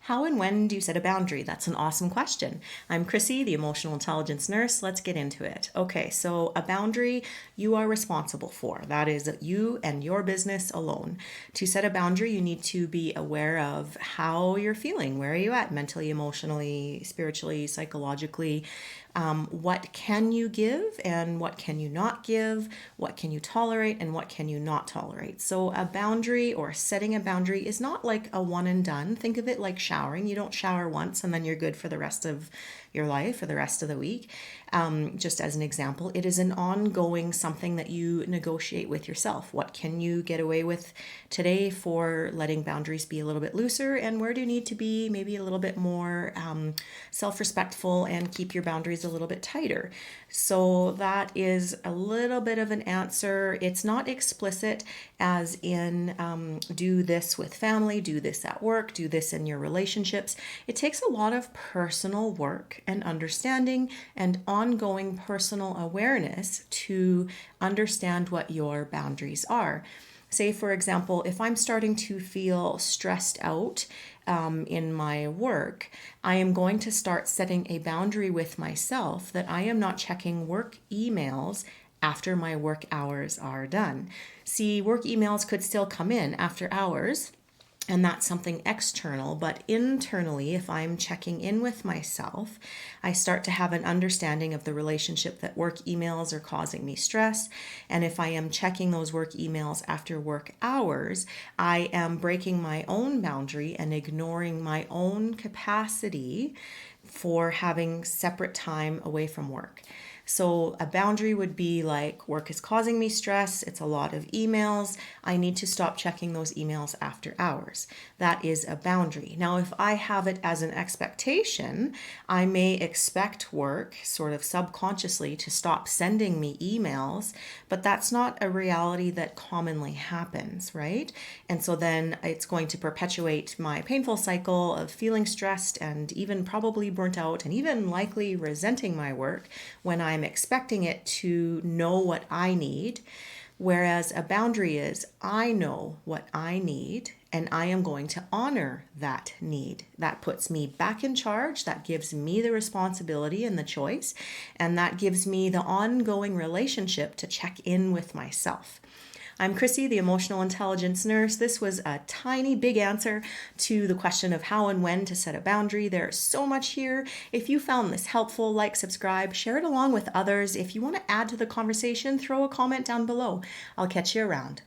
How and when do you set a boundary? That's an awesome question. I'm Chrissy, the emotional intelligence nurse. Let's get into it. Okay, so a boundary you are responsible for. That is you and your business alone. To set a boundary, you need to be aware of how you're feeling. Where are you at mentally, emotionally, spiritually, psychologically? What can you give and what can you not give? What can you tolerate and what can you not tolerate? So, a boundary or setting a boundary is not like a one and done. Think of it like showering. You don't shower once and then you're good for the rest of your life or the rest of the week. Just as an example, it is an ongoing something that you negotiate with yourself. What can you get away with today for letting boundaries be a little bit looser? And where do you need to be maybe a little bit more self respectful and keep your boundaries a little bit tighter? So that is a little bit of an answer. It's not explicit, as in do this with family, do this at work, do this in your relationships. It takes a lot of personal work and understanding and ongoing personal awareness to understand what your boundaries are. Say, for example, if I'm starting to feel stressed out in my work, I am going to start setting a boundary with myself that I am not checking work emails after my work hours are done. See, work emails could still come in after hours, and that's something external, but internally, if I'm checking in with myself, I start to have an understanding of the relationship that work emails are causing me stress. And if I am checking those work emails after work hours, I am breaking my own boundary and ignoring my own capacity for having separate time away from work. So a boundary would be like, work is causing me stress. It's a lot of emails. I need to stop checking those emails after hours. That is a boundary. Now, if I have it as an expectation, I may expect work sort of subconsciously to stop sending me emails, but that's not a reality that commonly happens, right? And so then it's going to perpetuate my painful cycle of feeling stressed and even probably burnt out and even likely resenting my work when I'm expecting it to know what I need. Whereas a boundary is, I know what I need and I am going to honor that need. That puts me back in charge. That gives me the responsibility and the choice. And that gives me the ongoing relationship to check in with myself. I'm Chrissy, the emotional intelligence nurse. This was a tiny, big answer to the question of how and when to set a boundary. There's so much here. If you found this helpful, like, subscribe, share it along with others. If you want to add to the conversation, throw a comment down below. I'll catch you around.